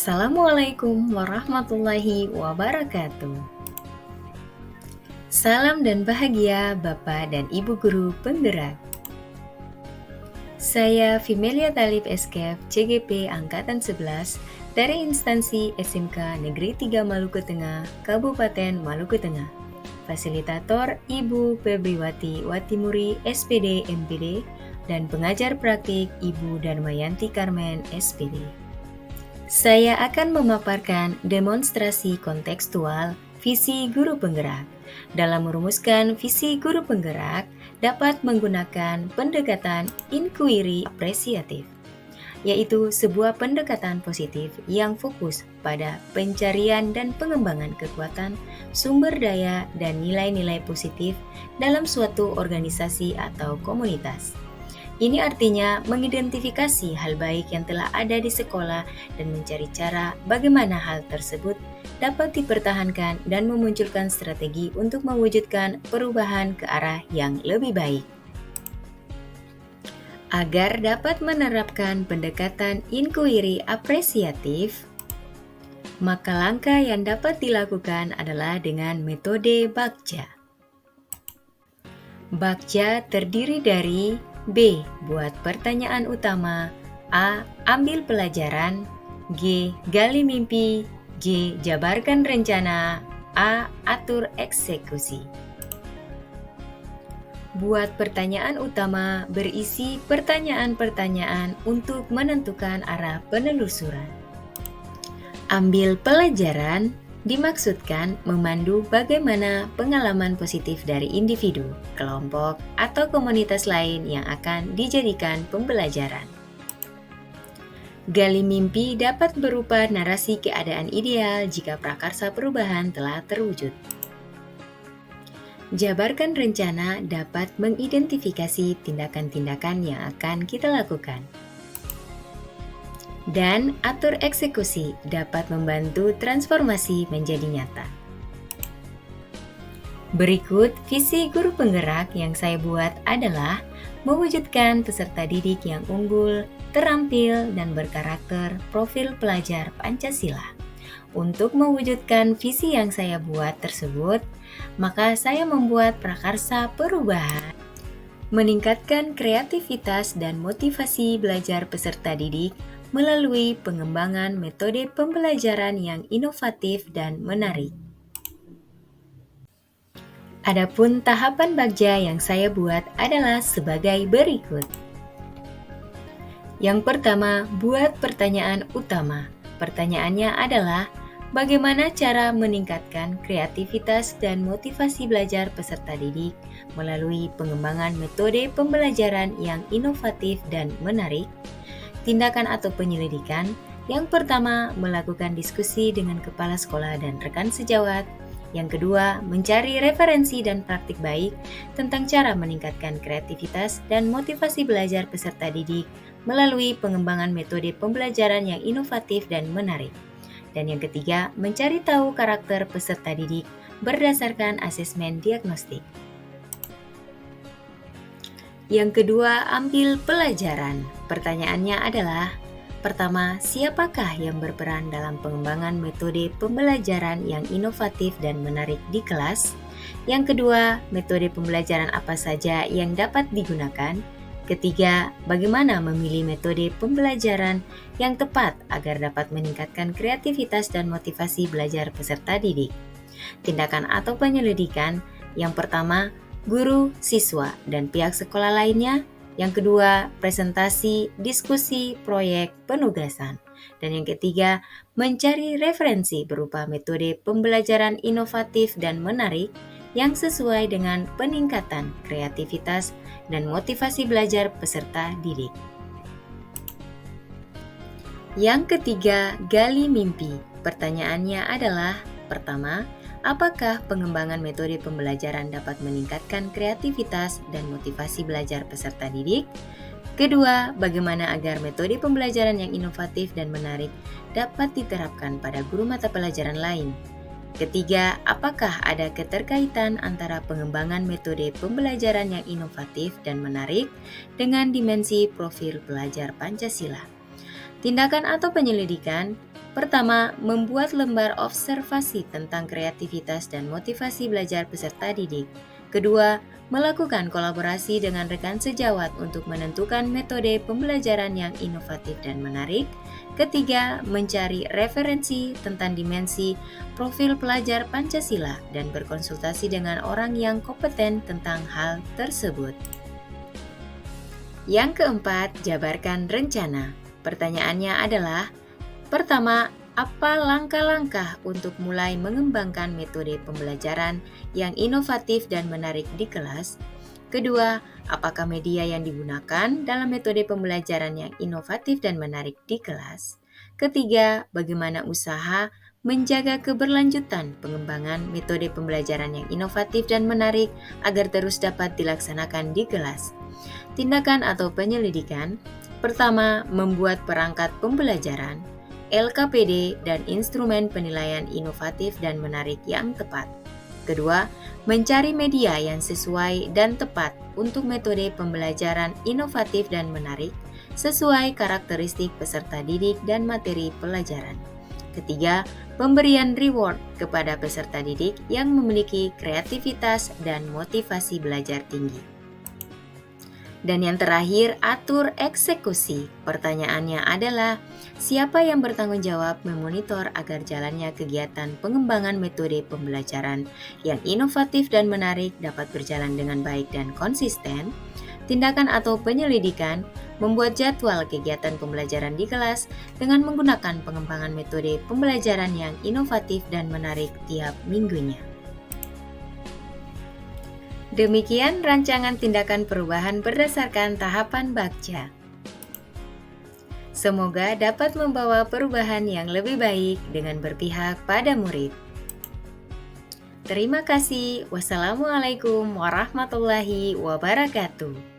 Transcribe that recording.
Assalamualaikum warahmatullahi wabarakatuh. Salam dan bahagia Bapak dan Ibu Guru Penggerak. Saya Fimelia Talib Eskef, CGP Angkatan 11 dari instansi SMK Negeri 3 Maluku Tengah, Kabupaten Maluku Tengah. Fasilitator Ibu Febriwati Watimuri, SPD MPD, dan pengajar praktik Ibu Darmayanti Karmen, SPD. Saya akan memaparkan demonstrasi kontekstual visi guru penggerak. Dalam merumuskan visi guru penggerak, dapat menggunakan pendekatan inquiry apresiatif, yaitu sebuah pendekatan positif yang fokus pada pencarian dan pengembangan kekuatan, sumber daya, dan nilai-nilai positif dalam suatu organisasi atau komunitas. Ini artinya mengidentifikasi hal baik yang telah ada di sekolah dan mencari cara bagaimana hal tersebut dapat dipertahankan dan memunculkan strategi untuk mewujudkan perubahan ke arah yang lebih baik. Agar dapat menerapkan pendekatan inquiry apresiatif, maka langkah yang dapat dilakukan adalah dengan metode Bagja. Bagja terdiri dari B. Buat pertanyaan utama. A. Ambil pelajaran. G. Gali mimpi. J. Jabarkan rencana. A. Atur eksekusi. Buat pertanyaan utama berisi pertanyaan-pertanyaan untuk menentukan arah penelusuran. Ambil pelajaran dimaksudkan memandu bagaimana pengalaman positif dari individu, kelompok, atau komunitas lain yang akan dijadikan pembelajaran. Gali mimpi dapat berupa narasi keadaan ideal jika prakarsa perubahan telah terwujud. Jabarkan rencana dapat mengidentifikasi tindakan-tindakan yang akan kita lakukan. Dan atur eksekusi dapat membantu transformasi menjadi nyata. Berikut visi guru penggerak yang saya buat adalah mewujudkan peserta didik yang unggul, terampil, dan berkarakter profil pelajar Pancasila. Untuk mewujudkan visi yang saya buat tersebut, maka saya membuat prakarsa perubahan, meningkatkan kreativitas dan motivasi belajar peserta didik melalui pengembangan metode pembelajaran yang inovatif dan menarik. Adapun tahapan Bagja yang saya buat adalah sebagai berikut. Yang pertama, buat pertanyaan utama. Pertanyaannya adalah, bagaimana cara meningkatkan kreativitas dan motivasi belajar peserta didik melalui pengembangan metode pembelajaran yang inovatif dan menarik? Tindakan atau penyelidikan. Yang pertama, melakukan diskusi dengan kepala sekolah dan rekan sejawat. Yang kedua, mencari referensi dan praktik baik tentang cara meningkatkan kreativitas dan motivasi belajar peserta didik melalui pengembangan metode pembelajaran yang inovatif dan menarik. Dan yang ketiga, mencari tahu karakter peserta didik berdasarkan asesmen diagnostik. Yang kedua, ambil pelajaran. Pertanyaannya adalah, pertama, siapakah yang berperan dalam pengembangan metode pembelajaran yang inovatif dan menarik di kelas? Yang kedua, metode pembelajaran apa saja yang dapat digunakan? Ketiga, bagaimana memilih metode pembelajaran yang tepat agar dapat meningkatkan kreativitas dan motivasi belajar peserta didik? Tindakan atau penyelidikan. Yang pertama, guru, siswa, dan pihak sekolah lainnya. Yang kedua, presentasi, diskusi, proyek, penugasan. Dan yang ketiga, mencari referensi berupa metode pembelajaran inovatif dan menarik yang sesuai dengan peningkatan kreativitas dan motivasi belajar peserta didik. Yang ketiga, gali mimpi. Pertanyaannya adalah, pertama, apakah pengembangan metode pembelajaran dapat meningkatkan kreativitas dan motivasi belajar peserta didik? Kedua, bagaimana agar metode pembelajaran yang inovatif dan menarik dapat diterapkan pada guru mata pelajaran lain? Ketiga, apakah ada keterkaitan antara pengembangan metode pembelajaran yang inovatif dan menarik dengan dimensi profil pelajar Pancasila? Tindakan atau penyelidikan. Pertama, membuat lembar observasi tentang kreativitas dan motivasi belajar peserta didik. Kedua, melakukan kolaborasi dengan rekan sejawat untuk menentukan metode pembelajaran yang inovatif dan menarik. Ketiga, mencari referensi tentang dimensi profil pelajar Pancasila dan berkonsultasi dengan orang yang kompeten tentang hal tersebut. Yang keempat, jabarkan rencana. Pertanyaannya adalah, pertama, apa langkah-langkah untuk mulai mengembangkan metode pembelajaran yang inovatif dan menarik di kelas? Kedua, apakah media yang digunakan dalam metode pembelajaran yang inovatif dan menarik di kelas? Ketiga, bagaimana usaha menjaga keberlanjutan pengembangan metode pembelajaran yang inovatif dan menarik agar terus dapat dilaksanakan di kelas? Tindakan atau penyelidikan. Pertama, membuat perangkat pembelajaran, LKPD, dan instrumen penilaian inovatif dan menarik yang tepat. Kedua, mencari media yang sesuai dan tepat untuk metode pembelajaran inovatif dan menarik sesuai karakteristik peserta didik dan materi pelajaran. Ketiga, pemberian reward kepada peserta didik yang memiliki kreativitas dan motivasi belajar tinggi. Dan yang terakhir, atur eksekusi. Pertanyaannya adalah, siapa yang bertanggung jawab memonitor agar jalannya kegiatan pengembangan metode pembelajaran yang inovatif dan menarik dapat berjalan dengan baik dan konsisten? Tindakan atau penyelidikan, membuat jadwal kegiatan pembelajaran di kelas dengan menggunakan pengembangan metode pembelajaran yang inovatif dan menarik tiap minggunya. Demikian rancangan tindakan perubahan berdasarkan tahapan Bagja. Semoga dapat membawa perubahan yang lebih baik dengan berpihak pada murid. Terima kasih. Wassalamualaikum warahmatullahi wabarakatuh.